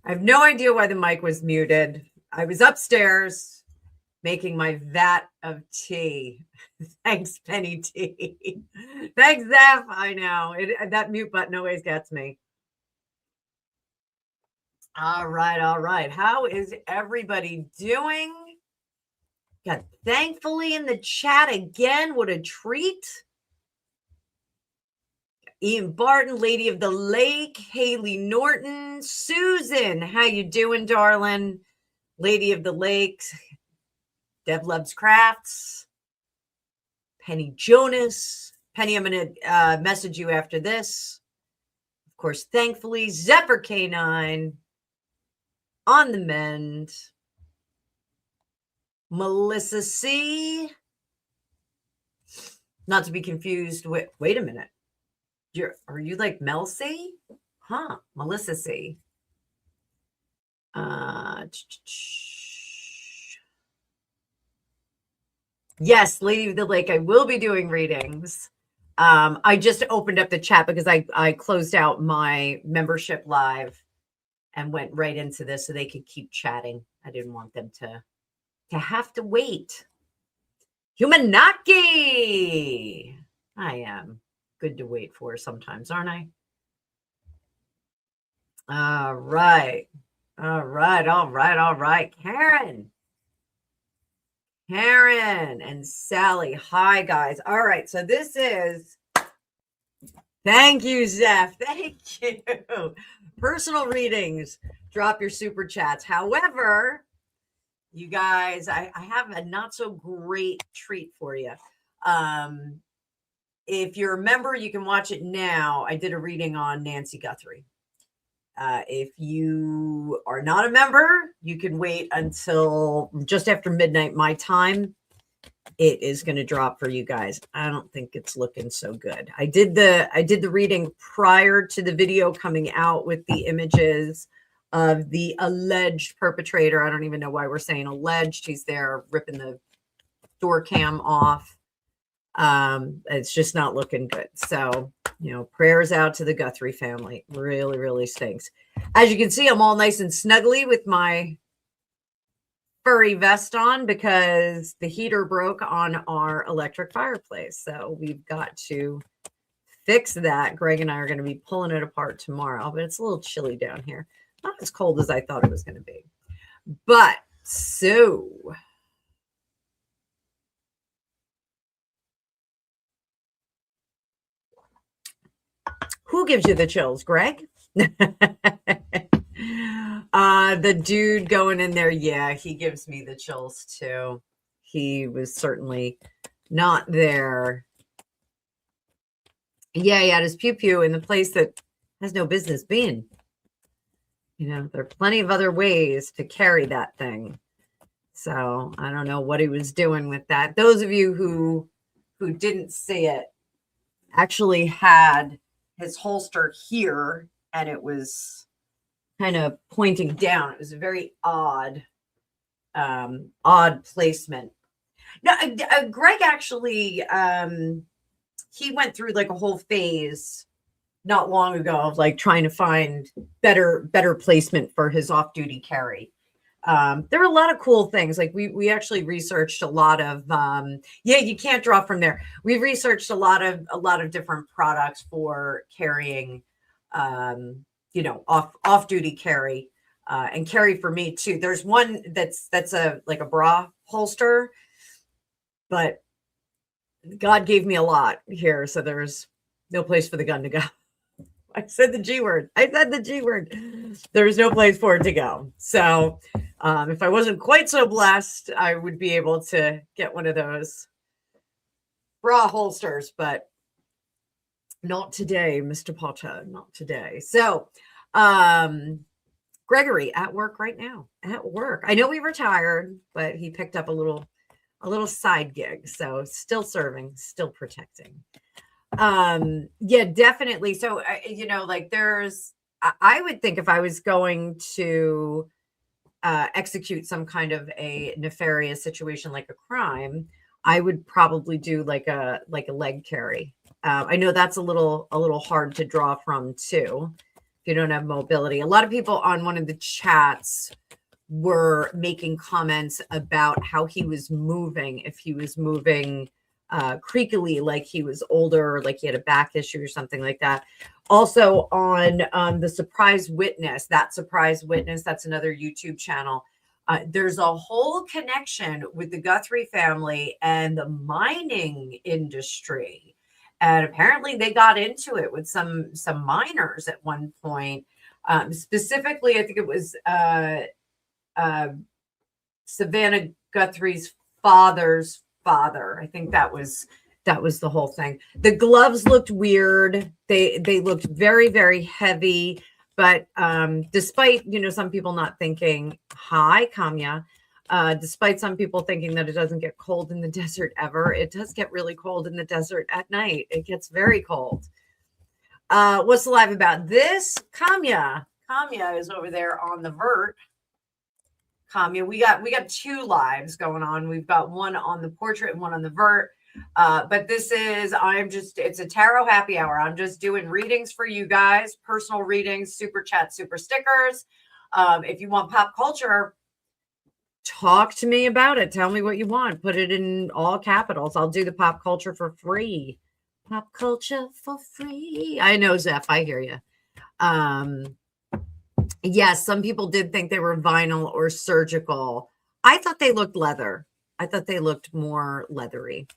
I have no idea why the mic was muted. I was upstairs making my vat of tea. Thanks, Penny T. Thanks, Zeph. I know. That mute button always gets me. All right, all right. How is everybody doing? Got thankfully in the chat again. What a treat. Ian Barton, Lady of the Lake, Haley Norton, Susan. How you doing, darling? Lady of the Lake, Deb Loves Crafts, Penny Jonas. Penny, I'm going to message you after this. Of course, thankfully, Zephyr K9 on the mend. Melissa C. Not to be confused with, wait a minute. Are you like Mel C? Huh, Melissa C. Yes, Lady of the Lake, I will be doing readings. I just opened up the chat because I closed out my membership live and went right into this so they could keep chatting. I didn't want them to have to wait. Humanaki. I am good to wait for sometimes, aren't I? All right. All right. All right. All right. Karen and Sally. Hi, guys. All right. So this is, thank you, Zeph. Thank you. Personal readings. Drop your super chats. However, you guys, I have a not so great treat for you. If you're a member, you can watch it now. I did a reading on Nancy Guthrie. If you are not a member, you can wait until just after midnight my time. It is going to drop for you guys. I don't think it's looking so good. I did the reading prior to the video coming out with the images of the alleged perpetrator. I don't even know why we're saying alleged. He's there ripping the door cam off. It's just not looking good. So, prayers out to the Guthrie family. Really, really stinks. As you can see, I'm all nice and snuggly with my furry vest on because the heater broke on our electric fireplace. So we've got to fix that. Greg and I are going to be pulling it apart tomorrow, but it's a little chilly down here. Not as cold as I thought it was going to be. But so who gives you the chills, Greg? The dude going in there, yeah, he gives me the chills too. He was certainly not there. Yeah, he had his pew-pew in the place that has no business being. There are plenty of other ways to carry that thing. So I don't know what he was doing with that. Those of you who didn't see it actually had his holster here, and it was kind of pointing down. It was a very odd placement. No, Greg actually, he went through like a whole phase not long ago of like trying to find better placement for his off-duty carry. There were a lot of cool things. Like we actually researched a lot of, you can't draw from there. We researched a lot of different products for carrying, off-duty carry, and carry for me too. There's one that's like a bra holster, but God gave me a lot here. So there's no place for the gun to go. I said the G word. There's no place for it to go. So if I wasn't quite so blessed, I would be able to get one of those bra holsters, but not today, Mr. Potter, not today. So Gregory at work right now, at work. I know he retired, but he picked up a little side gig. So still serving, still protecting. Yeah, definitely. So, I would think if I was going to execute some kind of a nefarious situation like a crime, I would probably do like a leg carry. I know that's a little hard to draw from too. If you don't have mobility. A lot of people on one of the chats were making comments about how he was moving, if he was moving creakily, like he was older, like he had a back issue or something like that. Also on the Surprise Witness, that's another YouTube channel. There's a whole connection with the Guthrie family and the mining industry. And apparently they got into it with some miners at one point. Specifically, I think it was Savannah Guthrie's father's father. I think that was the whole thing. The gloves looked weird. They looked very, very heavy. But despite, some people not thinking, hi, Kamya, despite some people thinking that it doesn't get cold in the desert ever, it does get really cold in the desert at night. It gets very cold. What's the live about? This, Kamya is over there on the vert. Kamya, we got two lives going on. We've got one on the portrait and one on the vert. But this is, it's a tarot happy hour. I'm just doing readings for you guys, personal readings, super chat, super stickers. If you want pop culture, talk to me about it. Tell me what you want. Put it in all capitals. I'll do the pop culture for free. Pop culture for free. I know, Zeph. I hear you. Yes, some people did think they were vinyl or surgical. I thought they looked leather. I thought they looked more leathery.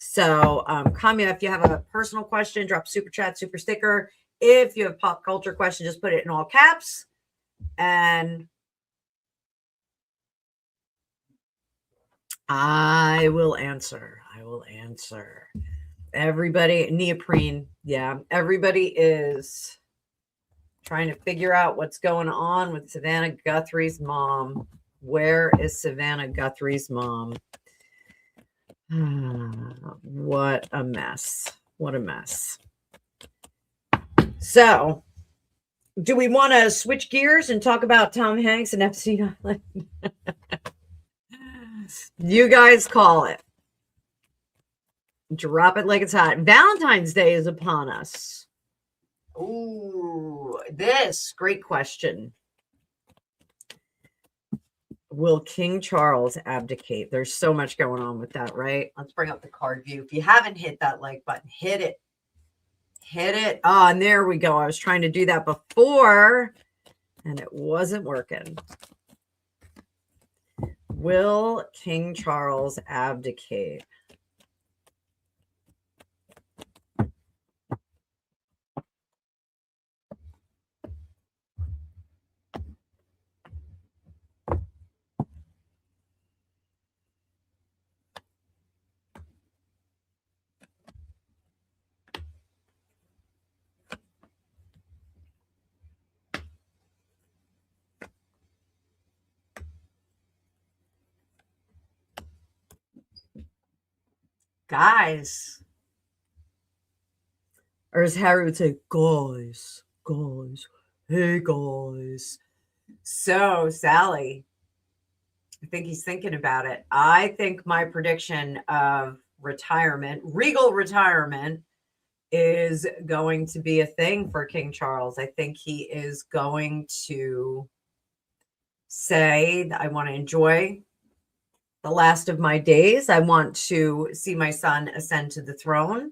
So, Kamya, if you have a personal question, drop super chat, super sticker. If you have pop culture question, just put it in all caps. And I will answer. Everybody, neoprene. Yeah, everybody is trying to figure out what's going on with Savannah Guthrie's mom. Where is Savannah Guthrie's mom? What a mess. What a mess. So, do we want to switch gears and talk about Tom Hanks and Epstein Island? You guys call it. Drop it like it's hot. Valentine's Day is upon us. Ooh, this great question. Will King Charles abdicate? There's so much going on with that, right? Let's bring up the card view. If you haven't hit that like button, hit it. Hit it. Oh, and there we go. I was trying to do that before, and it wasn't working. Will King Charles abdicate? Guys. Or as Harry would say, guys, hey guys. So, Sally, I think he's thinking about it. I think my prediction of retirement, regal retirement, is going to be a thing for King Charles. I think he is going to say, I want to enjoy the last of my days. I want to see my son ascend to the throne.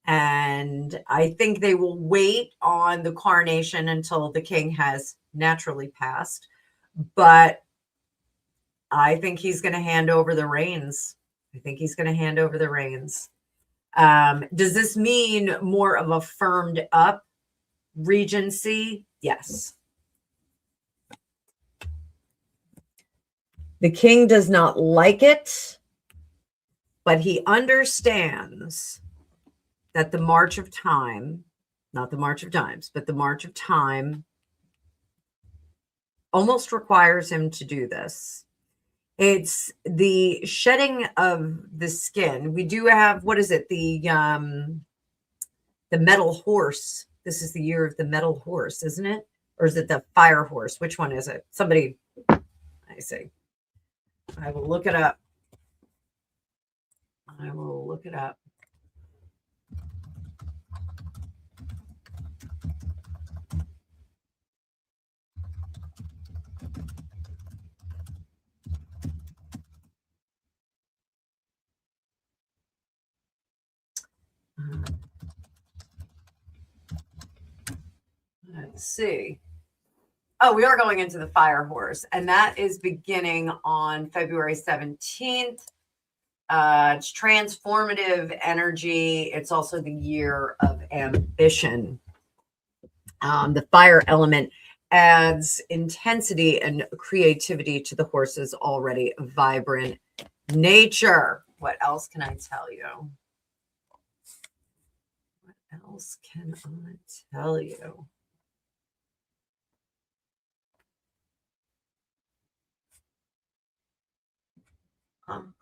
And I think they will wait on the coronation until the king has naturally passed. But I think he's going to hand over the reins. Does this mean more of a firmed up regency? Yes. The king does not like it, but he understands that the march of time, not the march of dimes, but the march of time almost requires him to do this. It's the shedding of the skin. We do have, what is it? The metal horse. This is the year of the metal horse, isn't it? Or is it the fire horse? Which one is it? Somebody, I see. I will look it up. Let's see. Oh, we are going into the Fire Horse, and that is beginning on February 17th. It's transformative energy. It's also the year of ambition. The fire element adds intensity and creativity to the horse's already vibrant nature. What else can I tell you? What else can I tell you? I'm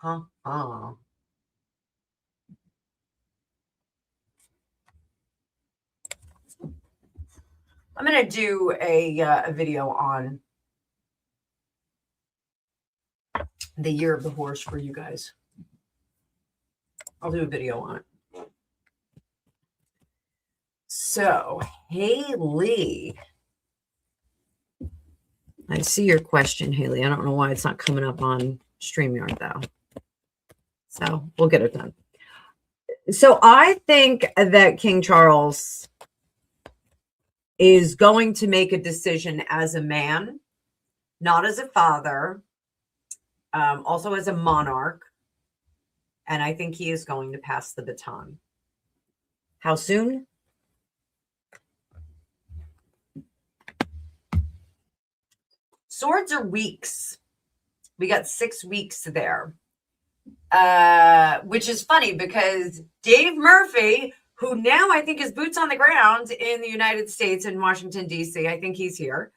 going to do a video on the year of the horse for you guys. I'll do a video on it. So, Haley, I see your question, Haley. I don't know why it's not coming up on StreamYard, though. So, we'll get it done. So, I think that King Charles is going to make a decision as a man, not as a father, also as a monarch. And I think he is going to pass the baton. How soon? Swords are weeks. We got 6 weeks there, which is funny because Dave Murphy, who now I think is boots on the ground in the United States in Washington, D.C., I think he's here.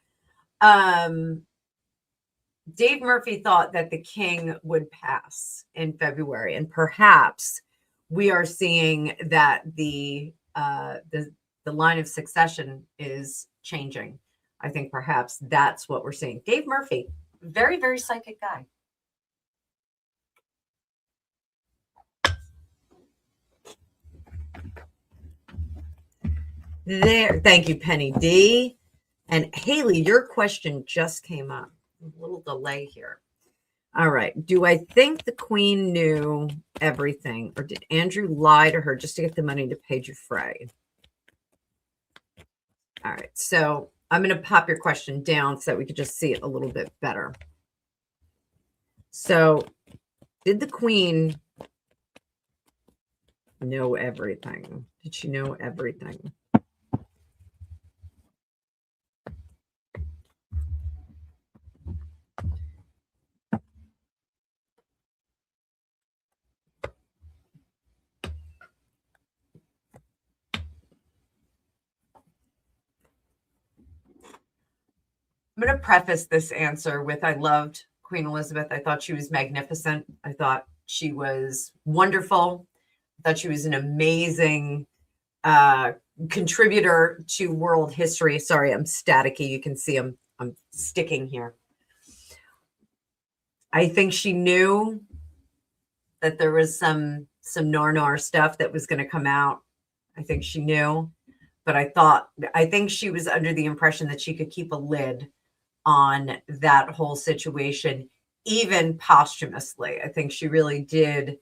Dave Murphy thought that the king would pass in February, and perhaps we are seeing that the line of succession is changing. I think perhaps that's what we're seeing. Dave Murphy, very, very psychic guy. There, thank you, Penny D. And Haley, your question just came up. A little delay here. All right. Do I think the queen knew everything, or did Andrew lie to her just to get the money to pay Giuffre? All right. So I'm going to pop your question down so that we could just see it a little bit better. So did the queen know everything? Did she know everything? I'm going to preface this answer with I loved Queen Elizabeth. I thought she was magnificent. I thought she was wonderful. I thought she was an amazing contributor to world history. Sorry, I'm staticky. You can see I'm sticking here. I think she knew that there was some nar stuff that was going to come out. I think she knew, but I think she was under the impression that she could keep a lid on that whole situation, even posthumously. I think she really did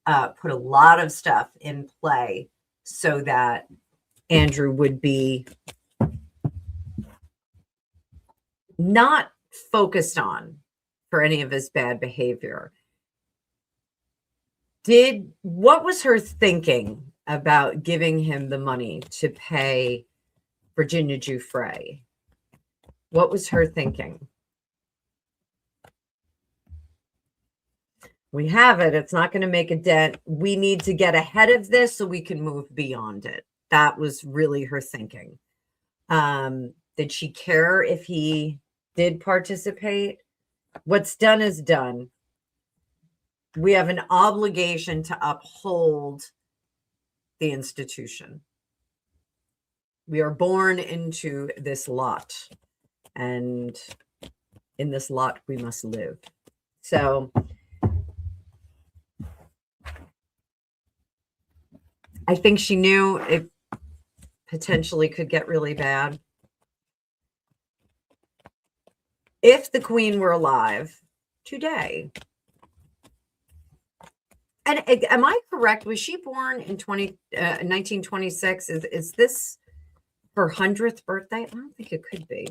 put a lot of stuff in play so that Andrew would be not focused on for any of his bad behavior. What was her thinking about giving him the money to pay Virginia Giuffre? What was her thinking? We have it. It's not going to make a dent. We need to get ahead of this so we can move beyond it. That was really her thinking. Did she care if he did participate? What's done is done. We have an obligation to uphold the institution. We are born into this lot, and in this lot we must live. So I think she knew it potentially could get really bad. If the queen were alive today, and am I correct? Was she born in 1926? Is this her 100th birthday? I don't think it could be.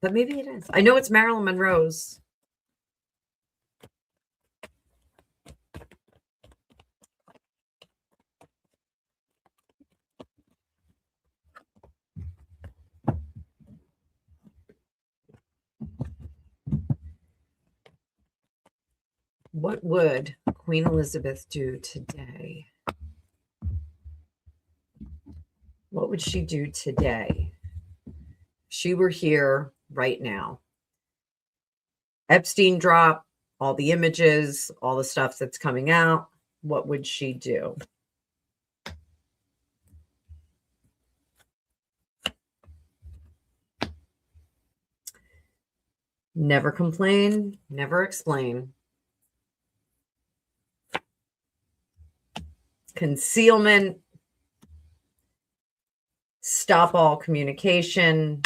But maybe it is. I know it's Marilyn Monroe's. What would Queen Elizabeth do today? What would she do today? If she were here right now. Epstein drop, all the images, all the stuff that's coming out. What would she do? Never complain, never explain. Concealment, stop all communication,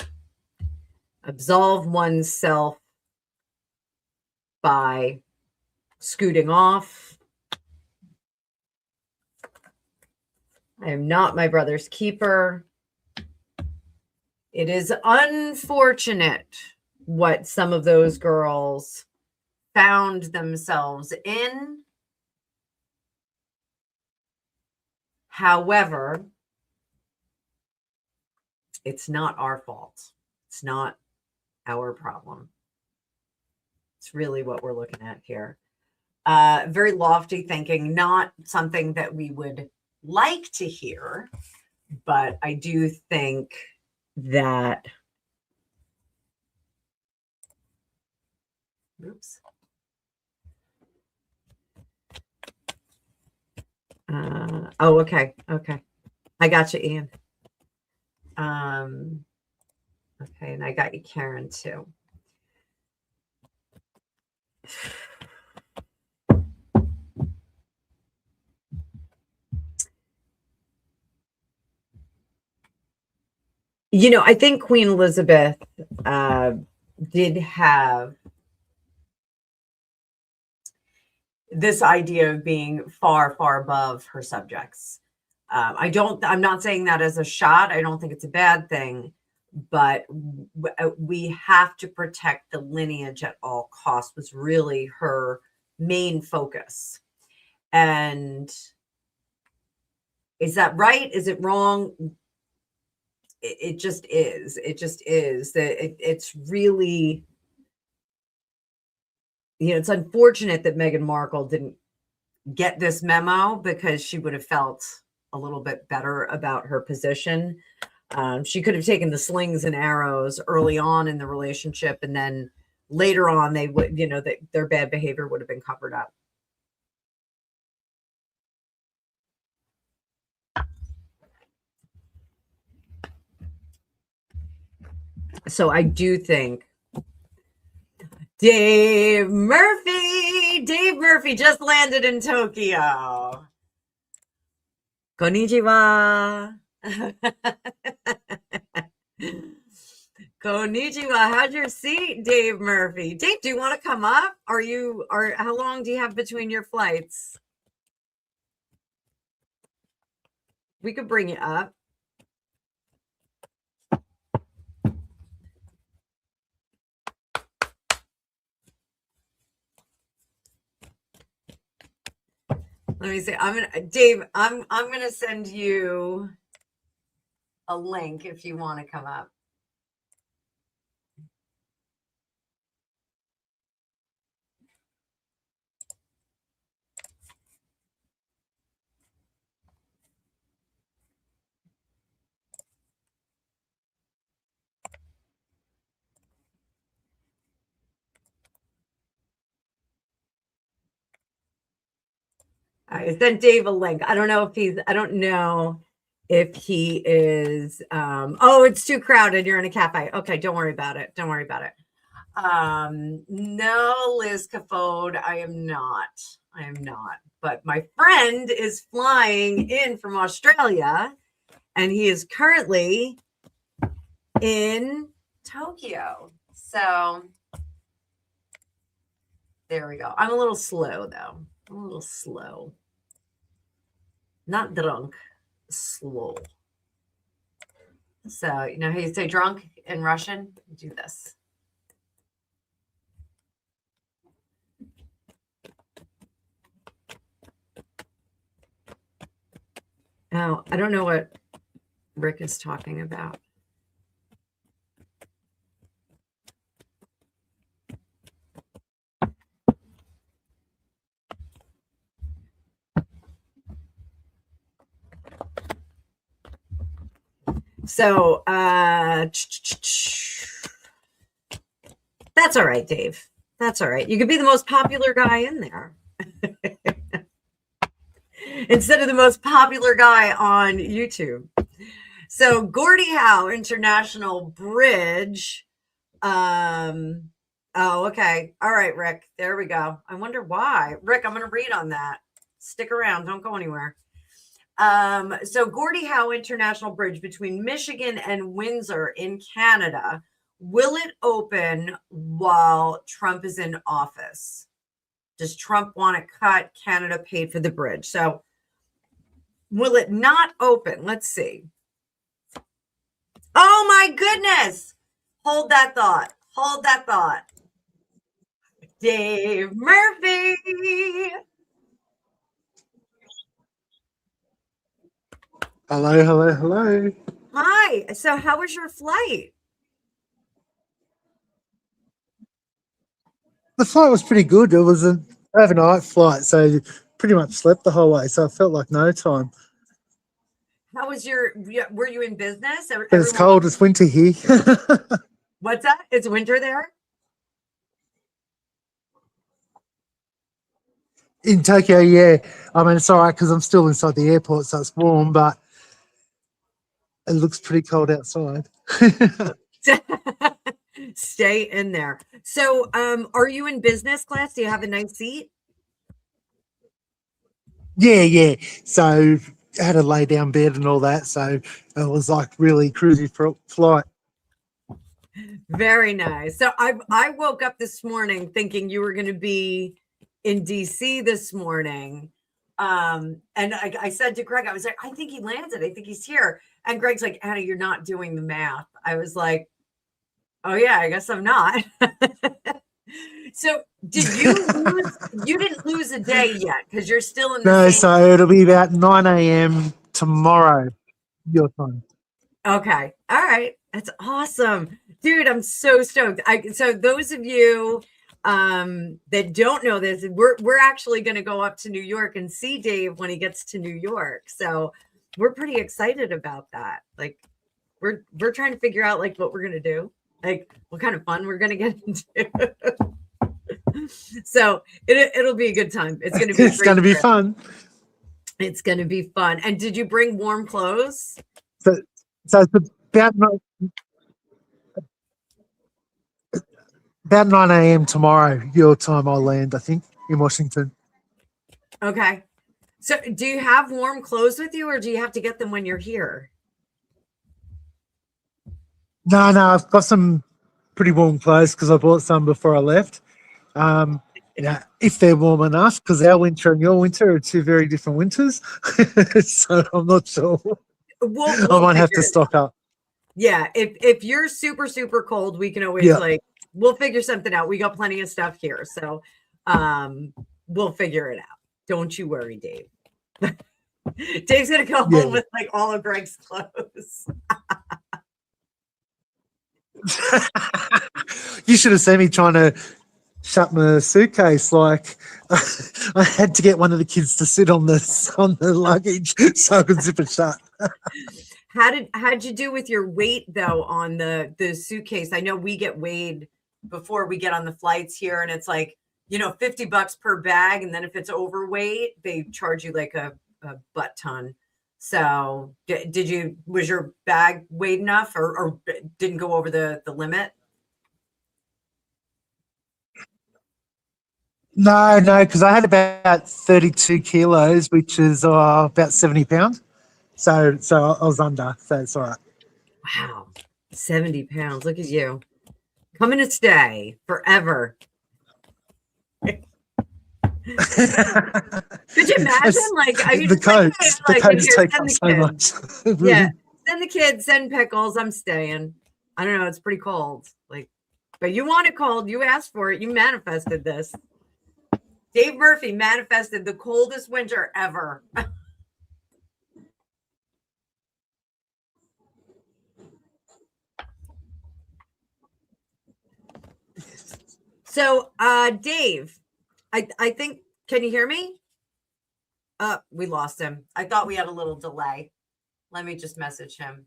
absolve oneself by scooting off. I am not my brother's keeper. It is unfortunate what some of those girls found themselves in. However, it's not our fault. It's not our problem. It's really what we're looking at here. Very lofty thinking, not something that we would like to hear, but I do think that, oops. Oh, okay. Okay. I got you, Ian. Okay. And I got you, Karen, too. You know, I think Queen Elizabeth did have this idea of being far, far above her subjects. I'm not saying that as a shot. I don't think it's a bad thing, but we have to protect the lineage at all costs was really her main focus. And is that right? Is it wrong? It just is. It just is. It's really, you know, it's unfortunate that Meghan Markle didn't get this memo because she would have felt a little bit better about her position. She could have taken the slings and arrows early on in the relationship, and then later on they would, you know, that their bad behavior would have been covered up. So I do think Dave Murphy just landed in Tokyo. Konnichiwa. Konnichiwa. How's your seat, Dave Murphy? Dave, do you want to come up? How long do you have between your flights? We could bring you up. Let me see. Dave, I'm gonna send you a link if you want to come up. I sent Dave a link. I don't know if he is oh, it's too crowded. You're in a cafe. Okay, don't worry about it. Don't worry about it. No, Liz Cafode, I am not. But my friend is flying in from Australia, and he is currently in Tokyo. So there we go. I'm a little slow, though. I'm a little slow. Not drunk. slow. So, you know how you say drunk in Russian? Do this. Oh, I don't know what Rick is talking about. So, that's all right, Dave. That's all right. You could be the most popular guy in there instead of the most popular guy on YouTube. So, Gordie Howe International Bridge. Oh, okay. All right, Rick. There we go. I wonder why. Rick, I'm going to read on that. Stick around. Don't go anywhere. So Gordie Howe International Bridge between Michigan and Windsor in Canada, will it open while Trump is in office? Does Trump want to cut? Canada paid for the bridge. So will it not open? Let's see. Oh my goodness. Hold that thought. Hold that thought. Dave Murphy. Hello, hello, hello. Hi. So how was your flight? The flight was pretty good. It was an overnight flight, so pretty much slept the whole way, so it felt like no time. How was were you in business? But it's cold, it's winter here. What's that? It's winter there? In Tokyo, yeah. I mean, it's all right because I'm still inside the airport, so it's warm, but it looks pretty cold outside. Stay in there. So, are you in business class? Do you have a nice seat? Yeah. So I had a lay down bed and all that, so it was like really cruisy for flight. Very nice. So I woke up this morning thinking you were going to be in DC this morning. And I said to Greg, I was like, I think he landed. I think he's here. And Greg's like, Anna, you're not doing the math. I was like, oh yeah, I guess I'm not. So did you you didn't lose a day yet because you're still in the No, same. so it'll be about 9 a.m. tomorrow, your time. Okay. All right. That's awesome. Dude, I'm so stoked. So those of you that don't know this, we're actually going to go up to New York and see Dave when he gets to New York. So we're pretty excited about that. Like we're trying to figure out like what we're going to do, like what kind of fun we're going to get into. So it'll be a good time. It's going to be It's going to be fun. It's going to be fun. And did you bring warm clothes? So it's about 9 a.m. tomorrow, your time, I'll land, I think, in Washington. Okay. So do you have warm clothes with you or do you have to get them when you're here? No, I've got some pretty warm clothes because I bought some before I left. If they're warm enough, because our winter and your winter are two very different winters. So I'm not sure. I might have to stock up. Yeah, if you're super, super cold, we can always we'll figure something out. We got plenty of stuff here. So we'll figure it out. Don't you worry, Dave. Dave's gonna go home with like all of Greg's clothes. You should have seen me trying to shut my suitcase. Like I had to get one of the kids to sit on the luggage so I could zip it shut. How'd you do with your weight though on the suitcase? I know we get weighed before we get on the flights here, and it's like, $50 per bag, and then if it's overweight, they charge you like a butt ton. So was your bag weighed enough or didn't go over the limit? No, because I had about 32 kilos, which is about 70 pounds. So I was under, so it's all right. Wow, 70 pounds. Look at you. Coming to stay forever. Could you imagine? Like, I mean, the it's like, hey, coats, the like, coats here, take send up the so kids. much Yeah, room. send the kids, send pickles. I'm staying. I don't know. It's pretty cold. Like, but you want it cold. You asked for it. You manifested this. Dave Murphy manifested the coldest winter ever. So, Dave, I think, can you hear me? We lost him. I thought we had a little delay. Let me just message him.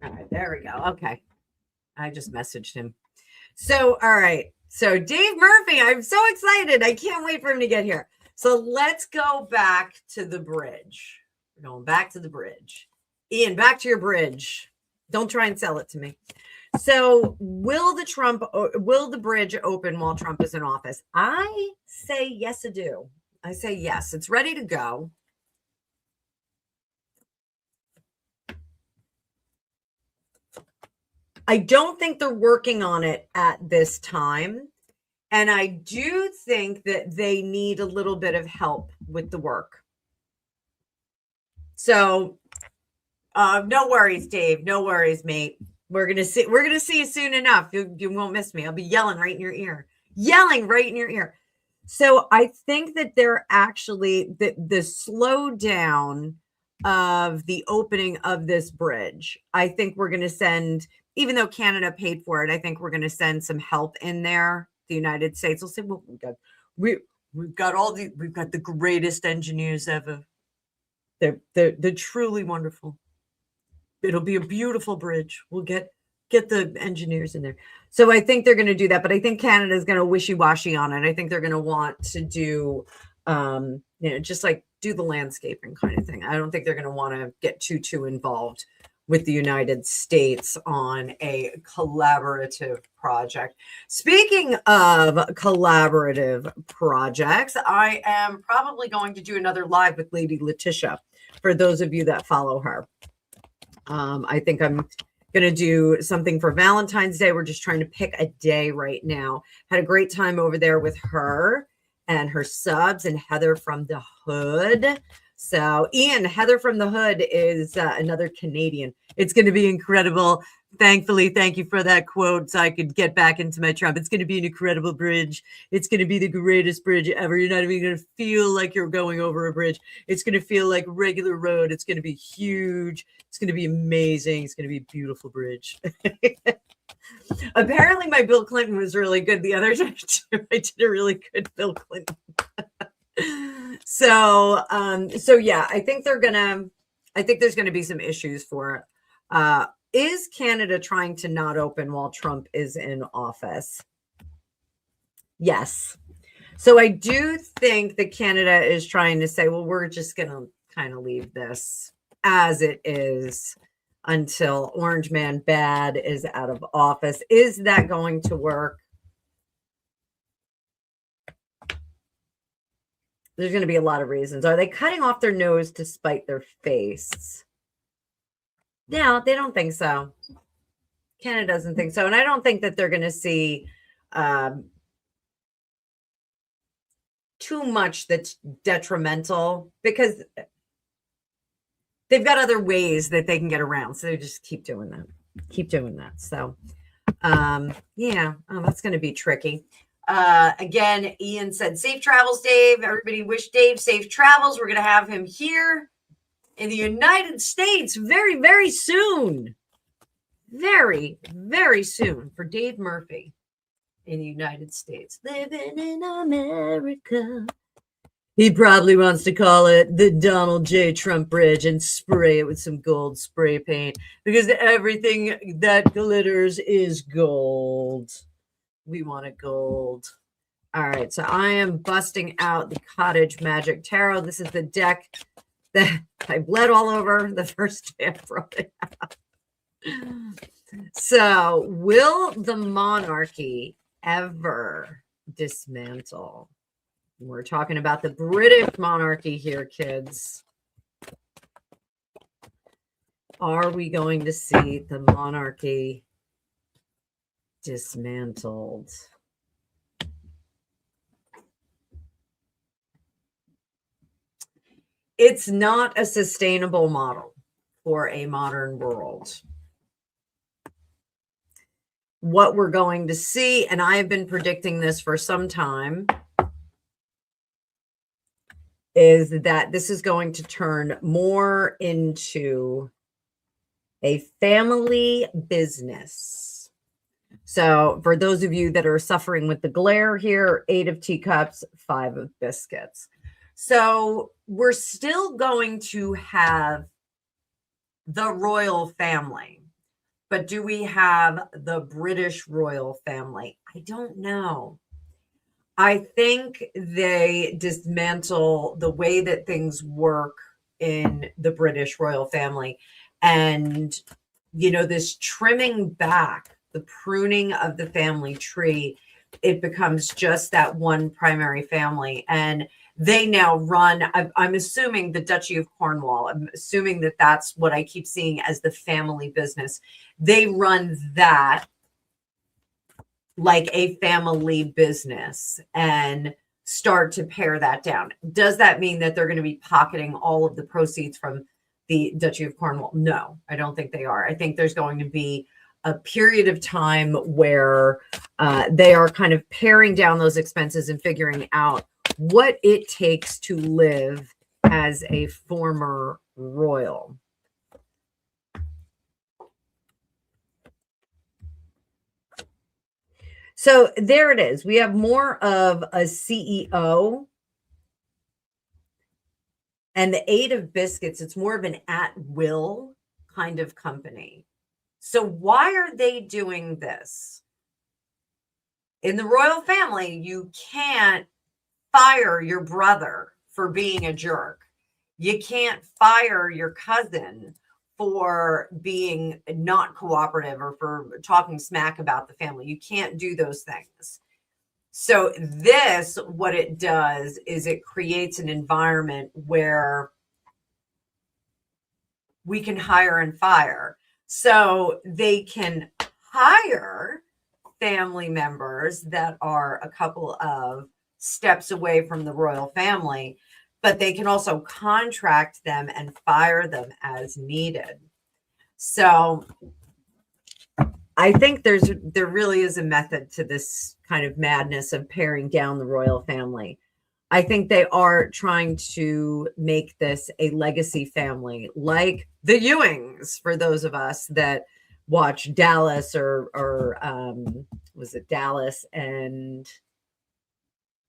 All right, there we go. Okay. I just messaged him. So, all right. So, Dave Murphy, I'm so excited. I can't wait for him to get here. So, let's go back to the bridge. We're going back to the bridge. Ian, back to your bridge. Don't try and sell it to me. So, will the bridge open while Trump is in office? I say yes, I do. I say yes. It's ready to go. I don't think they're working on it at this time. And I do think that they need a little bit of help with the work. So no worries, Dave. No worries, mate. We're gonna see you soon enough. You won't miss me. I'll be yelling right in your ear. Yelling right in your ear. So I think that they're actually the slowdown of the opening of this bridge. I think we're going to send, even though Canada paid for it, I think we're going to send some help in there. The United States will say, well, we've got the greatest engineers ever. They're truly wonderful. It'll be a beautiful bridge. We'll get the engineers in there. So I think they're going to do that, but I think Canada is going to wishy-washy on it. I think they're going to want to do, just like do the landscaping kind of thing. I don't think they're going to want to get too involved with the United States on a collaborative project. Speaking of collaborative projects, I am probably going to do another live with Lady Letitia for those of you that follow her. I think I'm going to do something for Valentine's Day. We're just trying to pick a day right now. Had a great time over there with her and her subs and Heather from the Hood. So, Ian, Heather from the Hood is another Canadian. It's going to be incredible. Thankfully, thank you for that quote so I could get back into my Trump. It's going to be an incredible bridge. It's going to be the greatest bridge ever. You're not even going to feel like you're going over a bridge. It's going to feel like regular road. It's going to be huge. It's going to be amazing. It's going to be a beautiful bridge. Apparently, my Bill Clinton was really good the other day, too. I did a really good Bill Clinton. So yeah, I think there's gonna be some issues for it. Is Canada trying to not open while Trump is in office? Yes. So I do think that Canada is trying to say, well, we're just gonna kind of leave this as it is until Orange Man Bad is out of office. Is that going to work? There's going to be a lot of reasons. Are they cutting off their nose to spite their face? No, they don't think so. Canada doesn't think so. And I don't think that they're going to see too much that's detrimental because they've got other ways that they can get around. So they just keep doing that. So, yeah, that's going to be tricky. Again, Ian said, safe travels, Dave. Everybody wish Dave safe travels. We're going to have him here in the United States very, very soon. Very, very soon for Dave Murphy in the United States. Living in America. He probably wants to call it the Donald J. Trump Bridge and spray it with some gold spray paint because everything that glitters is gold. We want it gold. All right, so I am busting out the Cottage Magic Tarot. This is the deck that I bled all over the first day I brought it out. So, will the monarchy ever dismantle. We're talking about the British monarchy here, kids. Are we going to see the monarchy dismantled? It's not a sustainable model for a modern world. What we're going to see, and I have been predicting this for some time, is that this is going to turn more into a family business. So for those of you that are suffering with the glare here, 8 of teacups, 5 of biscuits. So we're still going to have the royal family, but do we have the British royal family? I don't know. I think they dismantle the way that things work in the British royal family. And, you know, this trimming back, the pruning of the family tree, it becomes just that one primary family. And they now run, I'm assuming the Duchy of Cornwall, I'm assuming that that's what I keep seeing as the family business. They run that like a family business and start to pare that down. Does that mean that they're going to be pocketing all of the proceeds from the Duchy of Cornwall? No, I don't think they are. I think there's going to be a period of time where they are kind of paring down those expenses and figuring out what it takes to live as a former royal. So there it is. We have more of a CEO. And the 8 of biscuits, it's more of an at-will kind of company. So why are they doing this? In the royal family, you can't fire your brother for being a jerk. You can't fire your cousin for being not cooperative or for talking smack about the family. You can't do those things. So this, what it does is it creates an environment where we can hire and fire. So they can hire family members that are a couple of steps away from the royal family, but they can also contract them and fire them as needed. So I think there really is a method to this kind of madness of paring down the royal family. I think they are trying to make this a legacy family, like the Ewings, for those of us that watch Dallas or was it Dallas and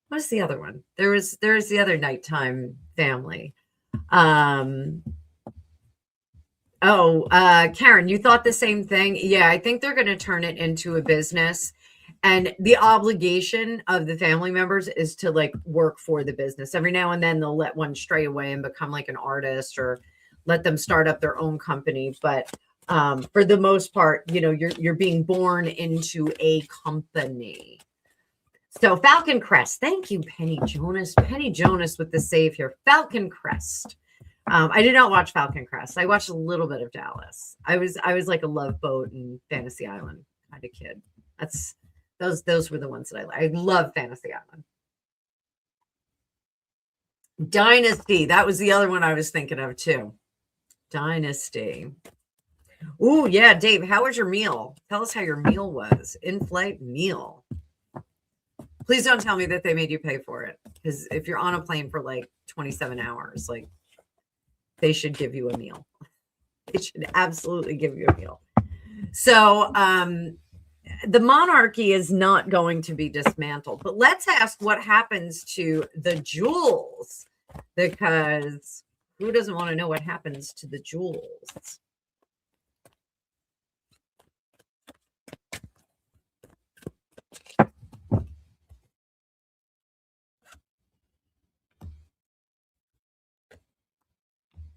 what's the other one? There's the other nighttime family. Karen, you thought the same thing? Yeah, I think they're going to turn it into a business. And the obligation of the family members is to like work for the business. Every now and then they'll let one stray away and become like an artist or let them start up their own company. But for the most part, you know, you're being born into a company. So Falcon Crest. Thank you, Penny Jonas. Penny Jonas with the save here. Falcon Crest. I did not watch Falcon Crest. I watched a little bit of Dallas. I was like a Love Boat and Fantasy Island kind of kid. Those were the ones that I like. I love Fantasy Island. Dynasty. That was the other one I was thinking of too. Dynasty. Ooh, yeah, Dave, how was your meal? Tell us how your meal was. In-flight meal. Please don't tell me that they made you pay for it. Because if you're on a plane for like 27 hours, like they should give you a meal. They should absolutely give you a meal. So the monarchy is not going to be dismantled. But let's ask what happens to the jewels, because who doesn't want to know what happens to the jewels?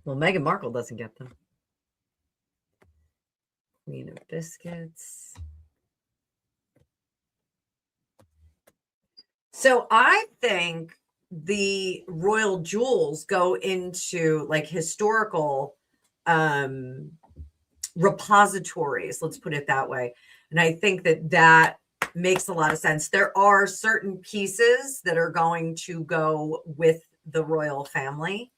Well, Meghan Markle doesn't get them. Queen of biscuits. So I think the royal jewels go into like historical repositories, let's put it that way. And I think that that makes a lot of sense. There are certain pieces that are going to go with the royal family,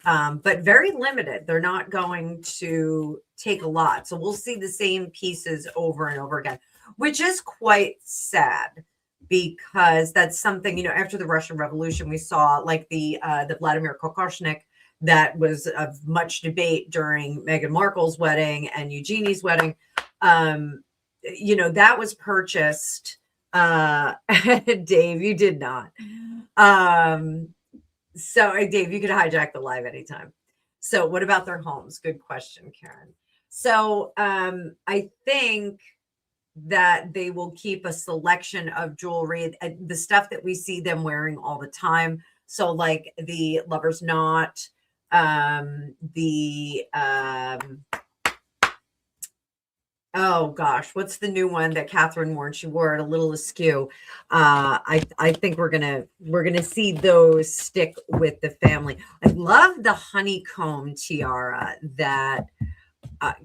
but very limited. They're not going to take a lot. So we'll see the same pieces over and over again, which is quite sad because that's something, you know, after the Russian Revolution, we saw like the Vladimir Kokoshnik that was of much debate during Meghan Markle's wedding and Eugenie's wedding. You know, that was purchased. Dave, you did not. So, Dave, you could hijack the live anytime. So, what about their homes? Good question, Karen. So, I think that they will keep a selection of jewelry, the stuff that we see them wearing all the time. So, like the Lover's Knot, oh gosh, what's the new one that Catherine wore? She wore it a little askew. I think we're gonna see those stick with the family. I love the honeycomb tiara that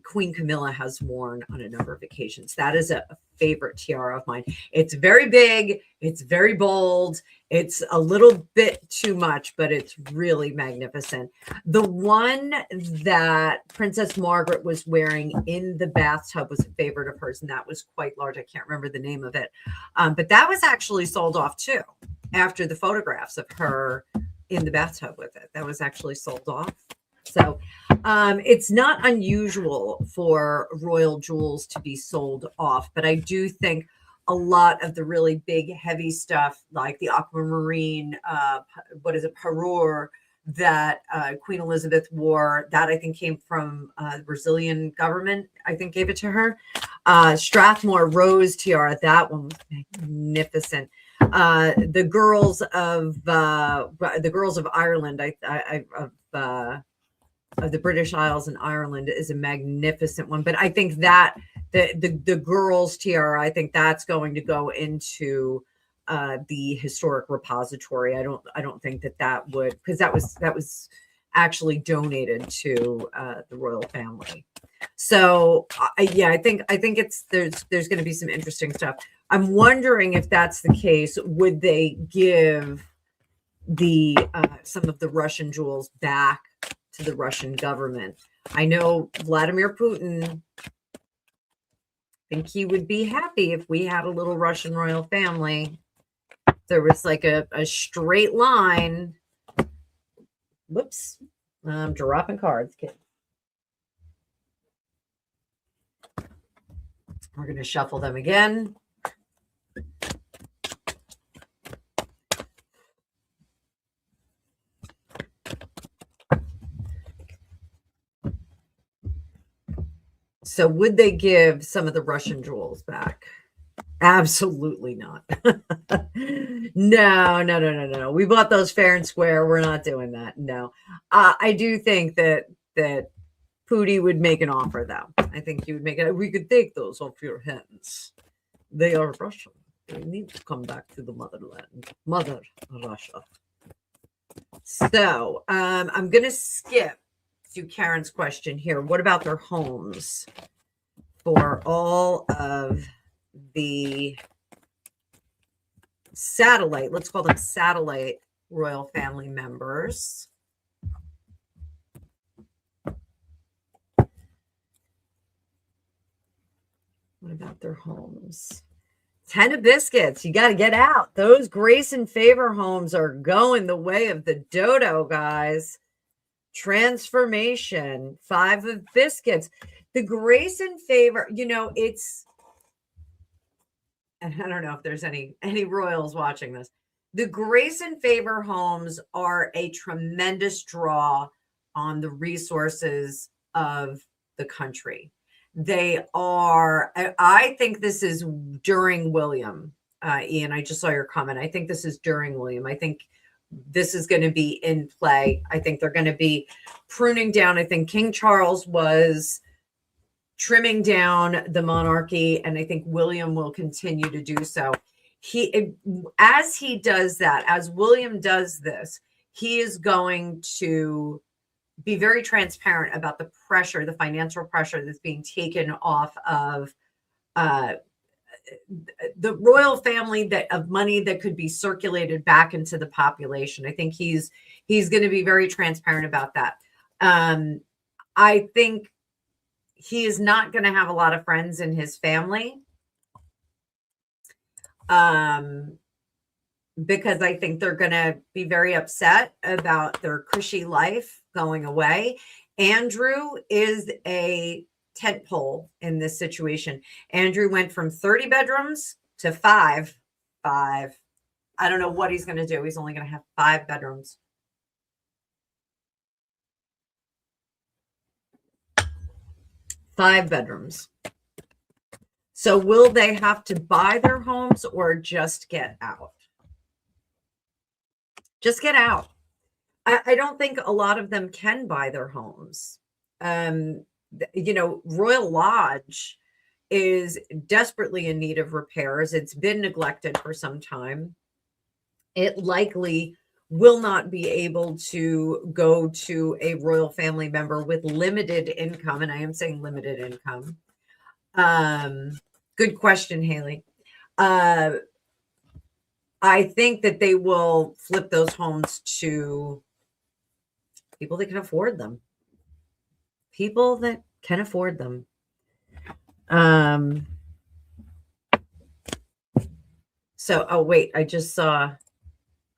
Queen Camilla has worn on a number of occasions. That is a favorite tiara of mine. It's very big, it's very bold, it's a little bit too much, but it's really magnificent. The one that Princess Margaret was wearing in the bathtub was a favorite of hers, and that was quite large. I can't remember the name of it, but that was actually sold off too after the photographs of her in the bathtub with it. That was actually sold off. So it's not unusual for royal jewels to be sold off, but I do think a lot of the really big, heavy stuff, like the aquamarine, parure that Queen Elizabeth wore, that I think came from the Brazilian government, I think gave it to her. Strathmore rose tiara, that one was magnificent. The girls of Ireland, of the British Isles and Ireland is a magnificent one. But I think that the girls' tiara, I think that's going to go into the historic repository. I don't think that would, because that was actually donated to the royal family. So yeah, I think there's going to be some interesting stuff. I'm wondering if that's the case, would they give the some of the Russian jewels back to the Russian government? I know Vladimir Putin, I think he would be happy if we had a little Russian royal family. There was like a straight line. Whoops. I'm dropping cards, kid. We're going to shuffle them again. So would they give some of the Russian jewels back? Absolutely not. No. We bought those fair and square. We're not doing that. No. I do think that Putin would make an offer, though. I think he would make it. We could take those off your hands. They are Russian. They need to come back to the motherland. Mother Russia. So I'm going to skip to Karen's question here. What about their homes for all of the satellite, let's call them satellite royal family members? What about their homes? 10 of biscuits. You got to get out. Those grace and favor homes are going the way of the dodo, guys. Transformation. 5 of biscuits. The grace and favor, you know, it's, and I don't know if there's any royals watching this. The grace and favor homes are a tremendous draw on the resources of the country. They are, I think this is during William. Ian, I just saw your comment. I think this is during William. I think this is going to be in play. I think they're going to be pruning down. I think King Charles was trimming down the monarchy, and I think William will continue to do so. as he does that, as William does this, he is going to be very transparent about the pressure, the financial pressure that's being taken off of the royal family, that of money that could be circulated back into the population. I think he's going to be very transparent about that. I think he is not going to have a lot of friends in his family, because I think they're going to be very upset about their cushy life going away. Andrew is a tent pole in this situation. Andrew went from 30 bedrooms to 5. I don't know what he's going to do. He's only going to have 5 bedrooms. Five bedrooms. So will they have to buy their homes or just get out? Just get out. I don't think a lot of them can buy their homes. Royal Lodge is desperately in need of repairs. It's been neglected for some time. It likely will not be able to go to a royal family member with limited income. And I am saying limited income. Good question, Haley. I think that they will flip those homes to people that can afford them. People that can afford them. Oh wait, I just saw.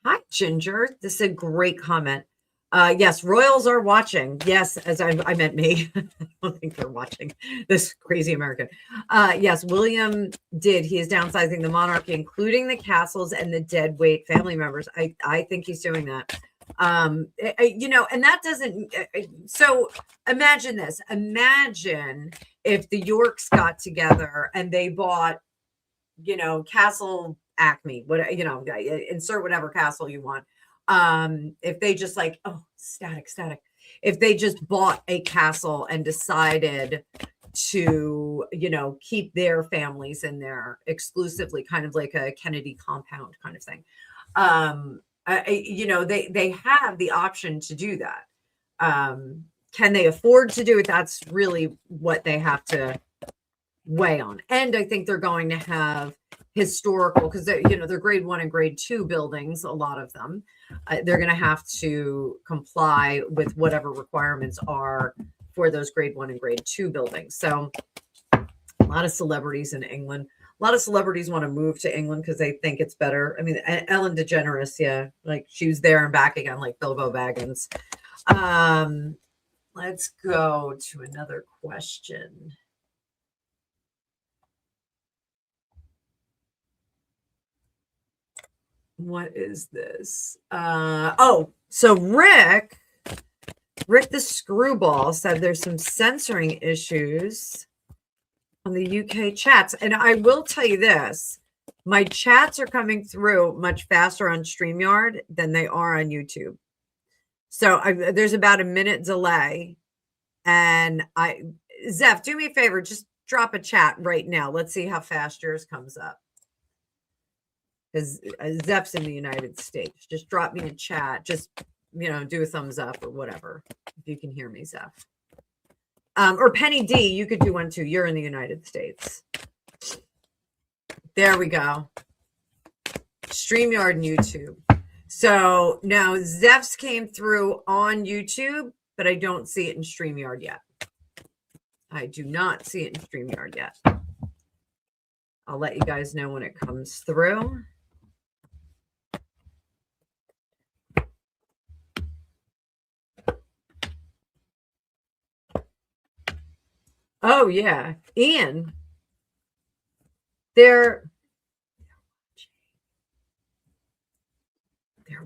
Hi, Ginger. This is a great comment. Yes, royals are watching. Yes, as I meant me. I don't think they're watching this crazy American. Yes, William did. He is downsizing the monarchy, including the castles and the dead weight family members. I think he's doing that. And that doesn't. So imagine this. Imagine if the Yorks got together and they bought, Castle Acme, insert whatever castle you want. If they just static, if they just bought a castle and decided to, keep their families in there exclusively, kind of like a Kennedy compound kind of thing. They have the option to do that. Can they afford to do it? That's really what they have to weigh on. And I think they're going to have historical, because they're grade 1 and grade 2 buildings, a lot of them. They're going to have to comply with whatever requirements are for those grade 1 and grade 2 buildings. So a lot of celebrities in England, a lot of celebrities want to move to England because they think it's better. I mean, Ellen DeGeneres, yeah, like she was there and back again, like Bilbo Baggins. Let's go to another question. What is this? So Rick the Screwball said there's some censoring issues on the UK chats. And I will tell you this, my chats are coming through much faster on StreamYard than they are on YouTube. So there's about a minute delay. And Zeph, do me a favor, just drop a chat right now. Let's see how fast yours comes up. Because Zeph's in the United States. Just drop me a chat. Just, do a thumbs up or whatever. If you can hear me, Zeph. Or Penny D, you could do one too. You're in the United States. There we go. StreamYard and YouTube. So now Zeph's came through on YouTube, but I don't see it in StreamYard yet. I do not see it in StreamYard yet. I'll let you guys know when it comes through. Oh, yeah. Ian, they're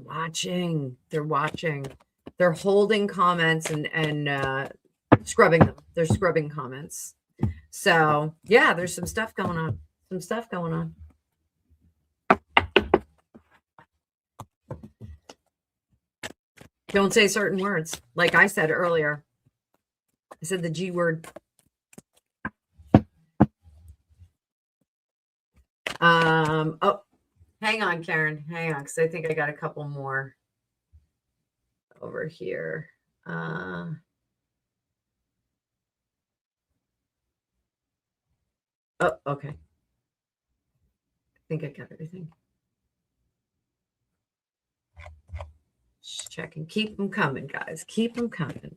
watching. They're holding comments and scrubbing them. They're scrubbing comments. So, yeah, there's some stuff going on. Don't say certain words. Like I said earlier. I said the G word. Hang on, Karen. Hang on, because I think I got a couple more over here. Oh, okay. I think I got everything. Just checking. Keep them coming, guys. Keep them coming.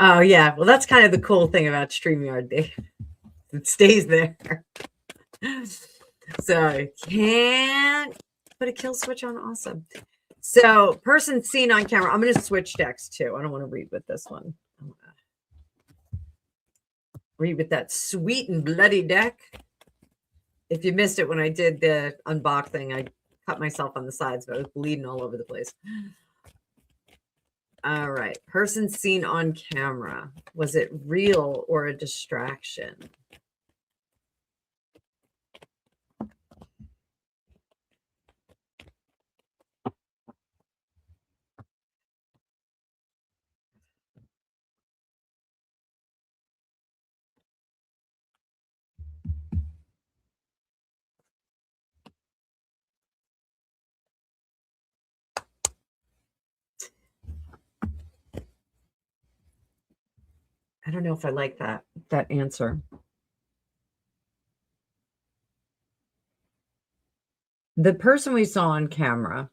Oh, yeah. Well, that's kind of the cool thing about StreamYard, Dave. It stays there. So can't put a kill switch on. Awesome. So person seen on camera. I'm going to switch decks too. I don't want to read with this one. I want to read with that sweet and bloody deck. If you missed it when I did the unboxing, I cut myself on the sides, but I was bleeding all over the place. All right. Person seen on camera. Was it real or a distraction? I don't know if I like that answer. The person we saw on camera,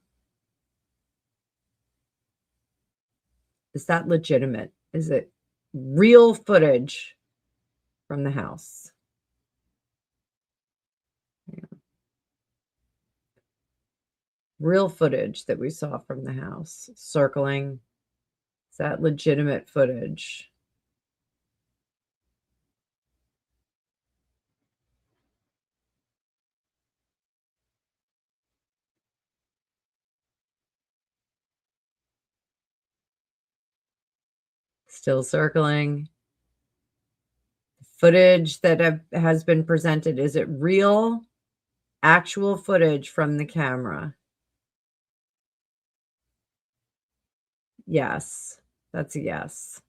is that legitimate? Is it real footage from the house? Yeah. Real footage that we saw from the house. Circling. Is that legitimate footage? Still circling. Footage that has been presented, is it real, actual footage from the camera? Yes, that's a yes.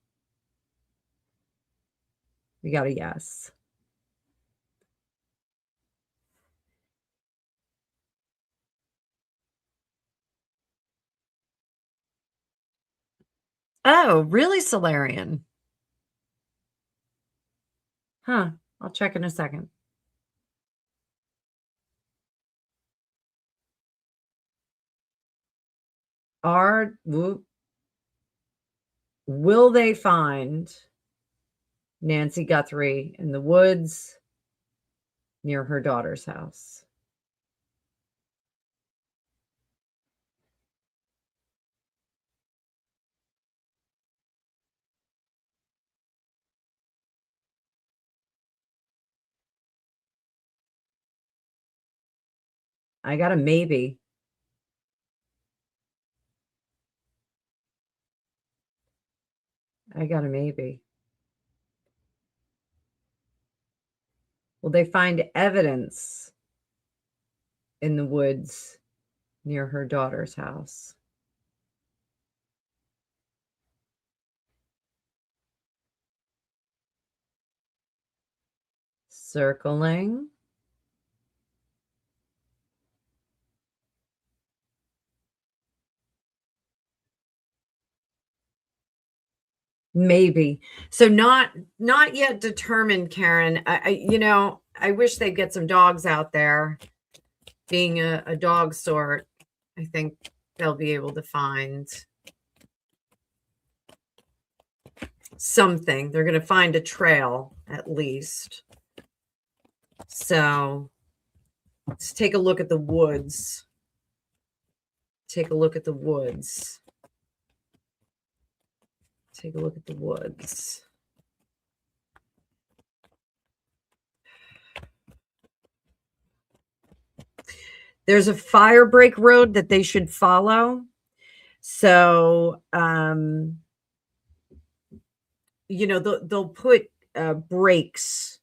We got a yes. Oh, really, Solarian? Huh. I'll check in a second. Will they find Nancy Guthrie in the woods near her daughter's house? I got a maybe. I got a maybe. Will they find evidence in the woods near her daughter's house? Circling. Maybe. So not yet determined, Karen. I wish they'd get some dogs out there. Being a dog sort, I think they'll be able to find something. They're going to find a trail at least. So let's take a look at the woods. Take a look at the woods. Take a look at the woods. There's a fire break road that they should follow. So, they'll put breaks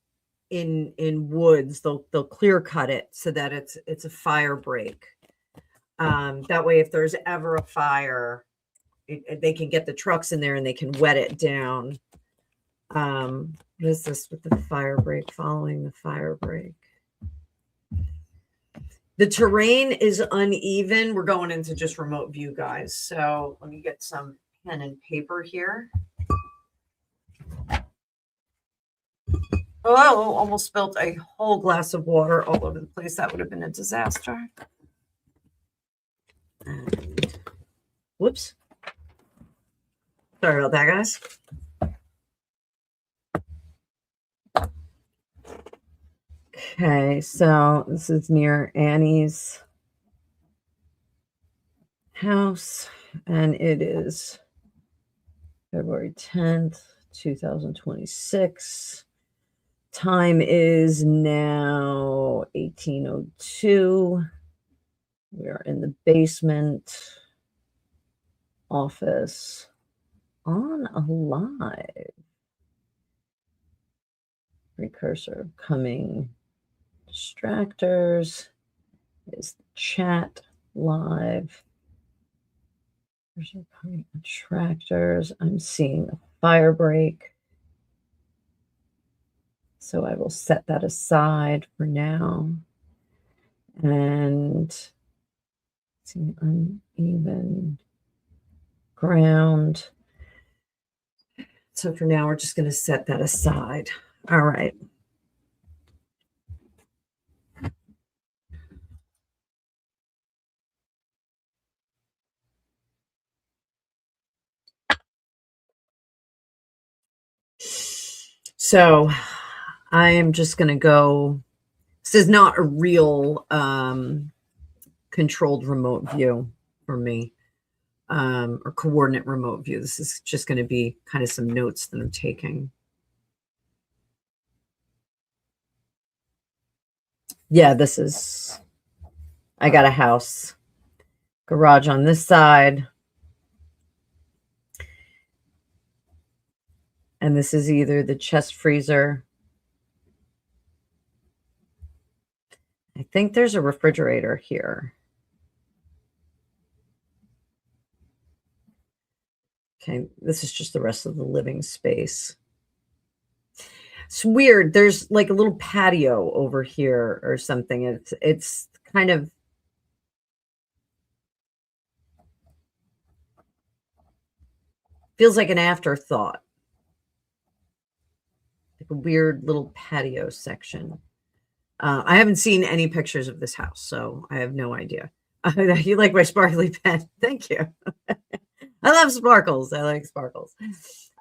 in woods. They'll clear cut it so that it's a fire break. That way, if there's ever a fire, they can get the trucks in there and they can wet it down. What is this with the fire break? Following the fire break. The terrain is uneven. We're going into just remote view, guys. So let me get some pen and paper here. Oh, almost spilled a whole glass of water all over the place. That would have been a disaster. And, whoops. Sorry about that, guys. Okay, so this is near Annie's house, and it is February 10th, 2026. Time is now 18:02. We are in the basement office on a live. Precursor coming. Distractors is the chat live. Precursor coming attractors. I'm seeing a fire break. So I will set that aside for now. And see uneven ground. So for now, we're just going to set that aside. All right. So I am just going to go. This is not a real controlled remote view for me, or coordinate remote view. This is just going to be kind of some notes that I'm taking. Yeah, this is, I got a house, garage on this side. And this is either the chest freezer. I think there's a refrigerator here. Okay, this is just the rest of the living space. It's weird. There's like a little patio over here or something. It's kind of feels like an afterthought. Like a weird little patio section. I haven't seen any pictures of this house, so I have no idea. You like my sparkly pen? Thank you. I love sparkles. I like sparkles.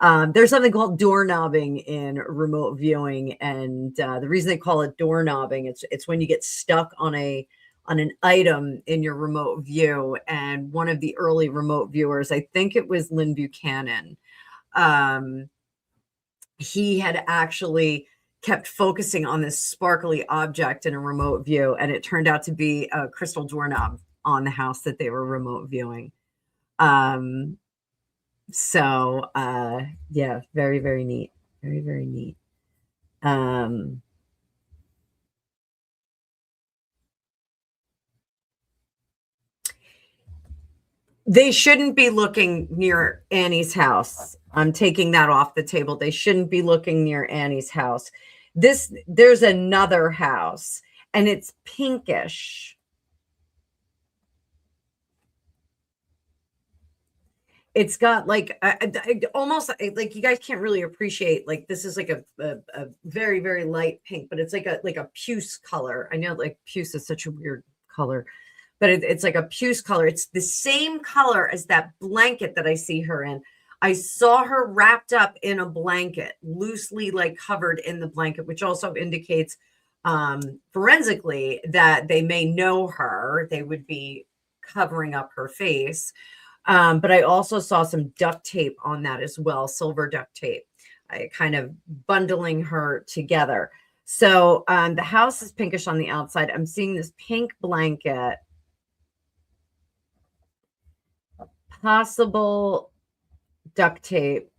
There's something called doorknobbing in remote viewing, and the reason they call it doorknobbing, it's when you get stuck on an item in your remote view. And one of the early remote viewers, I think it was Lynn Buchanan, he had actually kept focusing on this sparkly object in a remote view, and it turned out to be a crystal doorknob on the house that they were remote viewing. So yeah, very, very neat. Very, very neat. They shouldn't be looking near Annie's house. I'm taking that off the table. They shouldn't be looking near Annie's house. There's another house, and it's pinkish. It's got like almost like you guys can't really appreciate, like this is like a very, very light pink, but it's like a puce color. I know like puce is such a weird color, but it's like a puce color. It's the same color as that blanket that I see her in. I saw her wrapped up in a blanket, loosely like covered in the blanket, which also indicates forensically that they may know her. They would be covering up her face. But I also saw some duct tape on that as well, silver duct tape, kind of bundling her together. So the house is pinkish on the outside. I'm seeing this pink blanket, possible duct tape.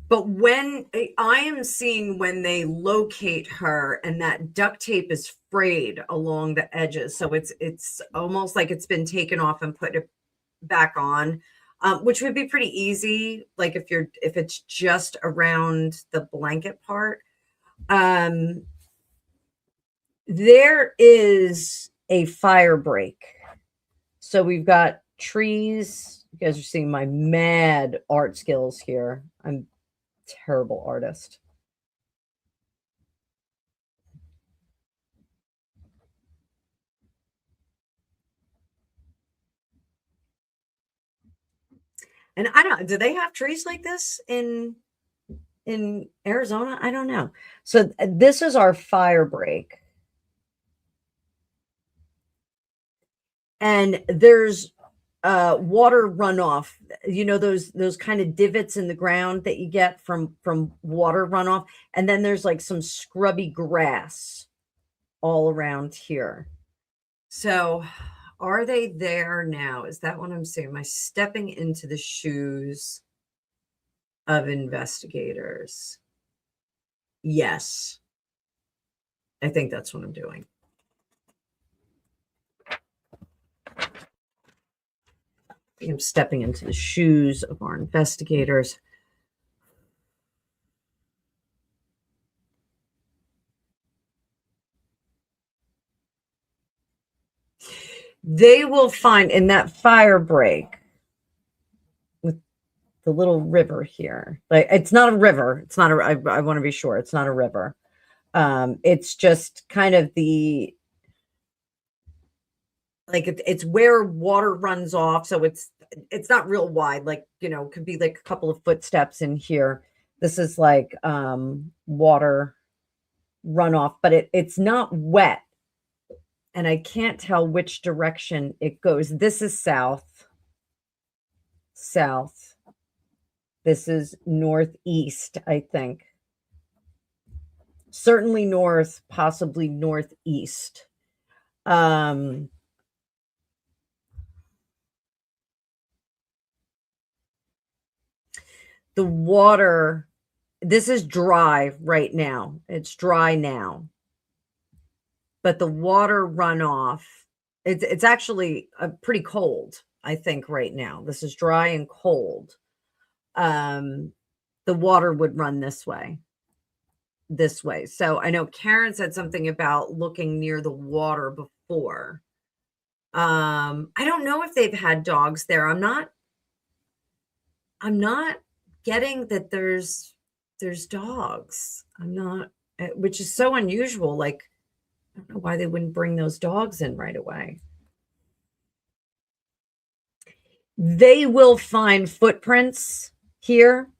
But when I am seeing when they locate her and that duct tape is frayed along the edges. So it's almost like it's been taken off and put back on, which would be pretty easy. Like if it's just around the blanket part. There is a fire break. So we've got trees. You guys are seeing my mad art skills here. I'm a terrible artist. And I don't, do they have trees like this in Arizona? I don't know. So this is our fire break. And there's water runoff, you know, those kind of divots in the ground that you get from water runoff. And then there's like some scrubby grass all around here. So are they there now? Is that what I'm saying? Am I stepping into the shoes of investigators? Yes. I think that's what I'm doing. I'm stepping into the shoes of our investigators. They will find in that fire break with the little river here. Like it's not a river. It's not a. I want to be sure it's not a river. It's just kind of the like it's where water runs off. So it's not real wide. Like you know, could be like a couple of footsteps in here. This is like water runoff, but it's not wet. And I can't tell which direction it goes. This is south. South. This is northeast, I think. Certainly north, possibly northeast. The water, this is dry right now. It's dry now. But the water runoff, it's actually pretty cold, I think, right now. This is dry and cold. The water would run this way. So I know Karen said something about looking near the water before. I don't know if they've had dogs there. I'm not getting that there's dogs. I'm not, which is so unusual. Like, I don't know why they wouldn't bring those dogs in right away. They will find footprints here.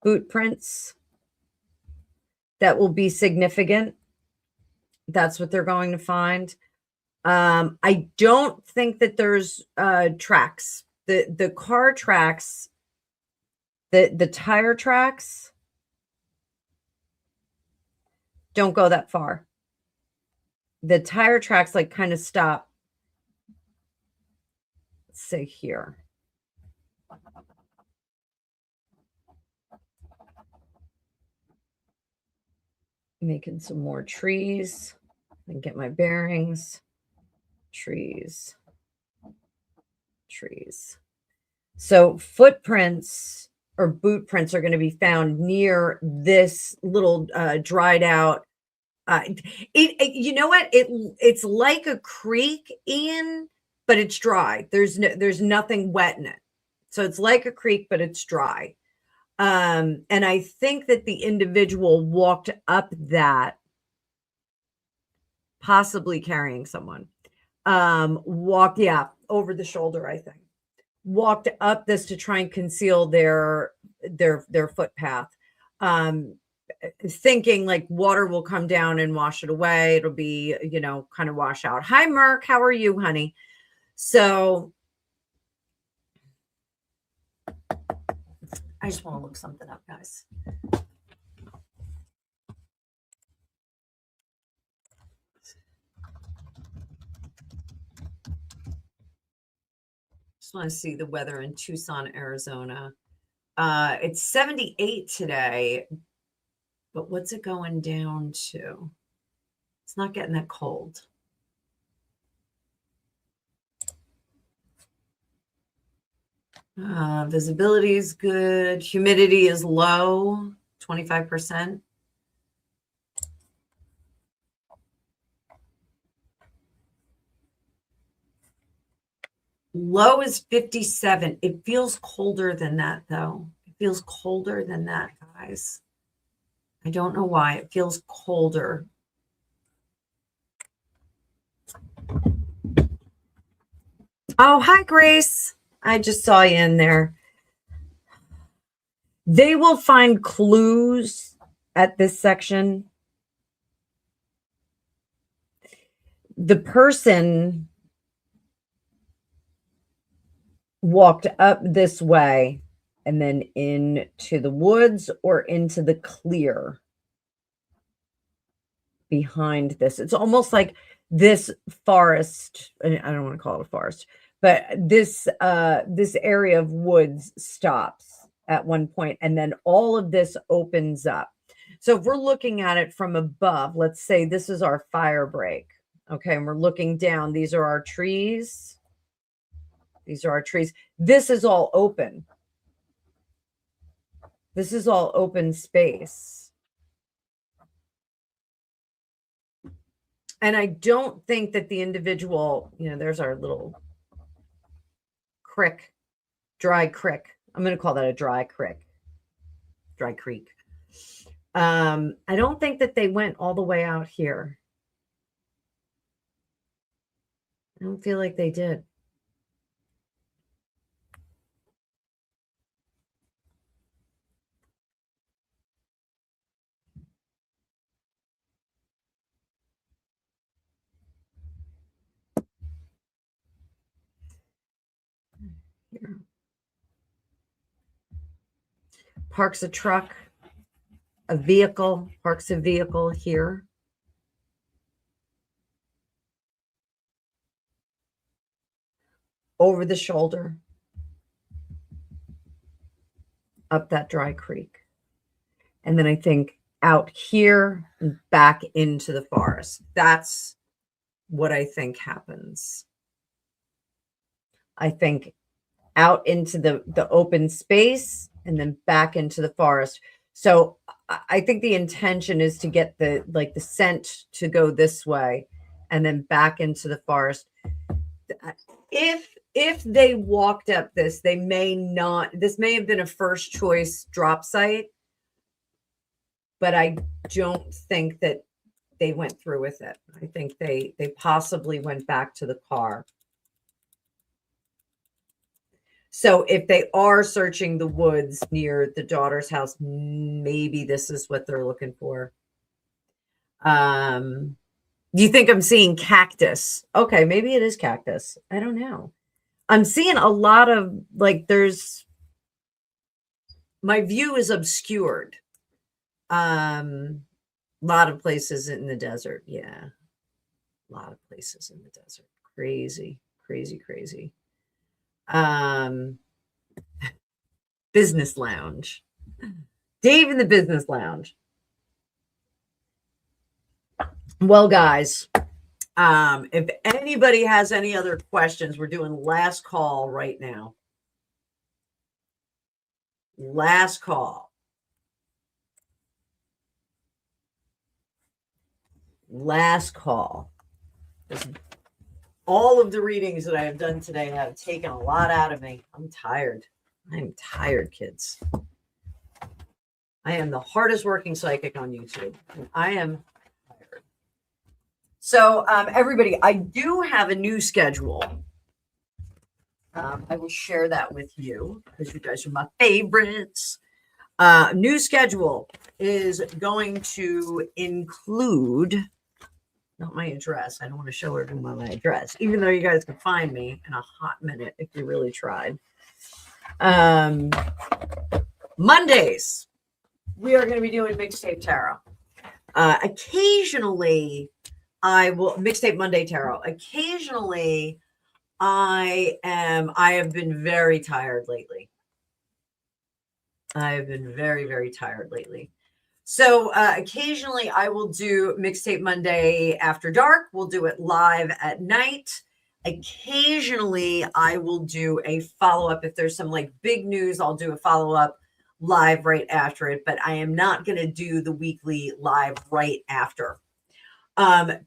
Boot prints that will be significant. That's what they're going to find. I don't think that there's tracks. The car tracks, the tire tracks don't go that far. The tire tracks like kind of stop, let's say here. Making some more trees and get my bearings. Trees. So footprints or boot prints are going to be found near this little dried out. You know what? It's like a creek, Ian, but it's dry. There's nothing wet in it. So it's like a creek, but it's dry. And I think that the individual walked up that, possibly carrying someone. Walked, yeah, over the shoulder, I think. Walked up this to try and conceal their footpath. Thinking like water will come down and wash it away. It'll be, you know, kind of wash out. Hi, Merc. How are you, honey? So I just want to look something up, guys. Just want to see the weather in Tucson, Arizona. It's 78 today, but what's it going down to? It's not getting that cold. Visibility is good. Humidity is low, 25%. Low is 57. It feels colder than that, though. It feels colder than that, guys. I don't know why. It feels colder. Oh, hi, Grace. I just saw you in there. They will find clues at this section. The person walked up this way and then into the woods or into the clear behind this. It's almost like this forest. I don't want to call it a forest, but this area of woods stops at one point, and then all of this opens up. So if we're looking at it from above, let's say this is our fire break. Okay, and we're looking down. These are our trees. These are our trees. This is all open. This is all open space. And I don't think that the individual, there's our little creek, dry creek. I'm going to call that a dry creek. Dry creek. I don't think that they went all the way out here. I don't feel like they did. Here. Parks a truck, a vehicle, parks a vehicle here. Over the shoulder, up that dry creek. And then I think out here and back into the forest. That's what I think happens. I think out into the open space and then back into the forest. So I think the intention is to get the scent to go this way and then back into the forest. If they walked up this, they may not, this may have been a first choice drop site, but I don't think that they went through with it. I think they possibly went back to the car. So if they are searching the woods near the daughter's house, maybe this is what they're looking for. Do you think I'm seeing cactus? Okay, maybe it is cactus. I don't know. I'm seeing a lot of my view is obscured. A lot of places in the desert. Yeah. A lot of places in the desert. Crazy, crazy, crazy. Business lounge. Dave in the business lounge. Well, guys, if anybody has any other questions, we're doing last call right now. Last call. Last call. All of the readings that I have done today have taken a lot out of me. I'm tired. I'm tired, kids. I am the hardest working psychic on YouTube. And I am tired. So, everybody, I do have a new schedule. I will share that with you because you guys are my favorites. New schedule is going to include, not my address. I don't want to show everyone my address, even though you guys can find me in a hot minute if you really tried. Mondays, we are going to be doing Mixtape Tarot. Occasionally, I will Mixtape Monday Tarot. Occasionally, I have been very tired lately. I have been very, very tired lately. So occasionally I will do Mixtape Monday after dark. We'll do it live at night. Occasionally, I will do a follow-up. If there's some like big news, I'll do a follow-up live right after it, but I am not going to do the weekly live right after.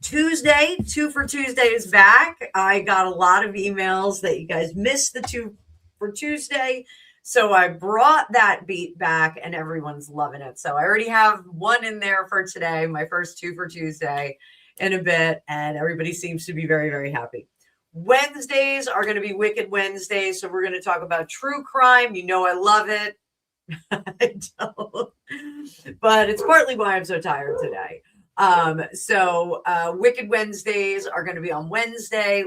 Tuesday, 2 for Tuesday is back. I got a lot of emails that you guys missed the 2 for Tuesday. So I brought that beat back and everyone's loving it. So I already have one in there for today, my first 2 for Tuesday in a bit, and everybody seems to be very, very happy. Wednesdays are going to be Wicked Wednesdays. So we're going to talk about true crime. You know, I love it. I don't, but it's partly why I'm so tired today. Wicked Wednesdays are going to be on Wednesday.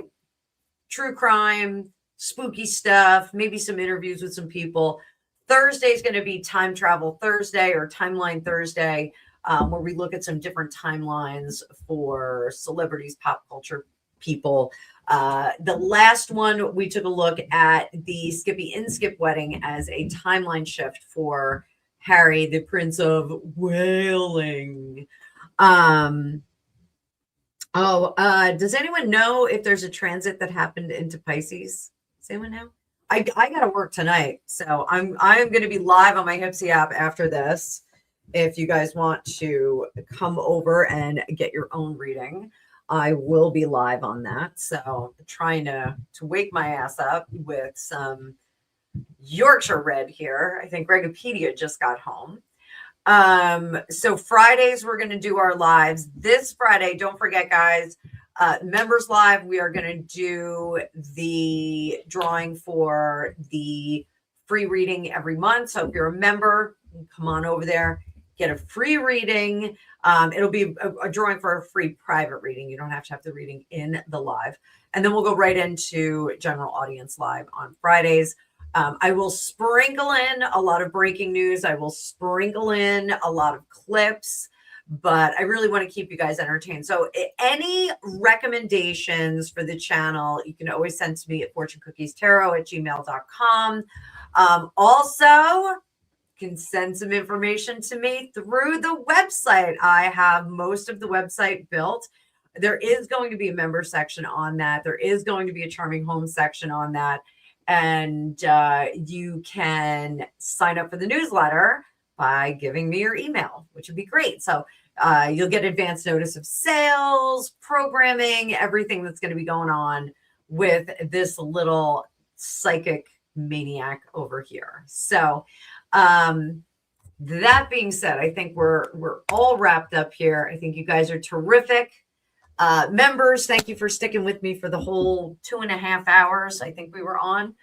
True crime, spooky stuff, maybe some interviews with some people. Thursday is going to be Time Travel Thursday or Timeline Thursday, where we look at some different timelines for celebrities, pop culture people. The last one, we took a look at the Skippy Inskip wedding as a timeline shift for Harry, the Prince of Wailing. Does anyone know if there's a transit that happened into Pisces? Does anyone know? I gotta work tonight, so I'm going to be live on my Hipsy app after this. If you guys want to come over and get your own reading, I will be live on that. So trying to wake my ass up with some Yorkshire Red here. I think Gregopedia just got home. So Fridays, we're going to do our lives. This Friday, don't forget, guys, members live, we are going to do the drawing for the free reading every month. So if you're a member, come on over there, get a free reading. It'll be a drawing for a free private reading. You don't have to have the reading in the live. And then we'll go right into general audience live on Fridays. I will sprinkle in a lot of breaking news. I will sprinkle in a lot of clips, but I really want to keep you guys entertained. So any recommendations for the channel, you can always send to me at fortunecookiestarot@gmail.com. Also, can send some information to me through the website. I have most of the website built. There is going to be a member section on that. There is going to be a Charming Home section on that. And you can sign up for the newsletter by giving me your email, which would be great. So you'll get advance notice of sales, programming, everything that's going to be going on with this little psychic maniac over here. So that being said, I think we're all wrapped up here. I think you guys are terrific. Members, thank you for sticking with me for the whole 2.5 hours I think we were on.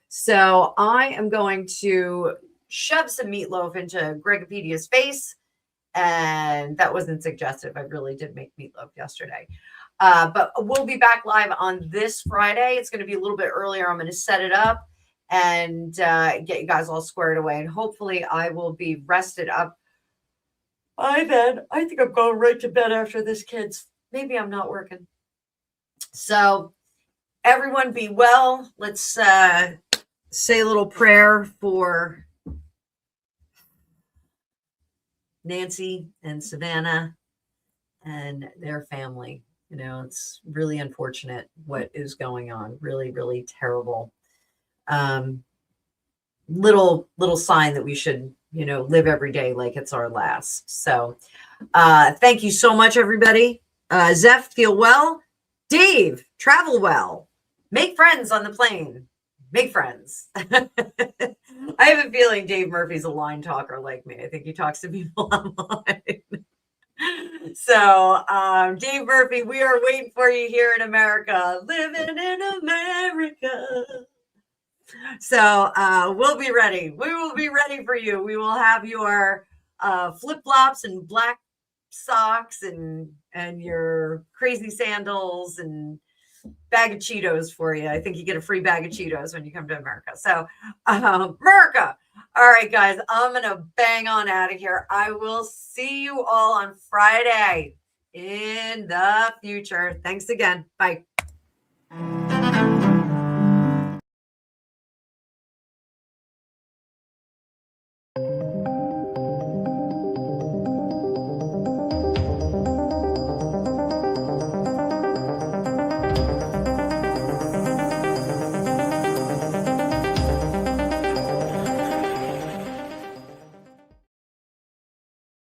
So I am going to shove some meatloaf into Gregopedia's face. And that wasn't suggestive. I really did make meatloaf yesterday. But we'll be back live on this Friday. It's going to be a little bit earlier. I'm going to set it up and get you guys all squared away. And hopefully I will be rested up by then. I think I'm going right to bed after this, kids. Maybe I'm not working. So everyone be well. Let's say a little prayer for Nancy and Savannah and their family. You know, it's really unfortunate what is going on. Really, really terrible. Little sign that we should, you know, live every day like it's our last. So thank you so much, everybody. Zeph, feel well. Dave, travel well. Make friends on the plane. Make friends. I have a feeling Dave Murphy's a line talker like me. I think he talks to people online. So, Dave Murphy, we are waiting for you here in America. Living in America. So, we'll be ready. We will be ready for you. We will have your flip-flops and black socks and your crazy sandals and bag of Cheetos for you. I think you get a free bag of Cheetos when you come to America. So, America. All right, guys, I'm going to bang on out of here. I will see you all on Friday in the future. Thanks again. Bye.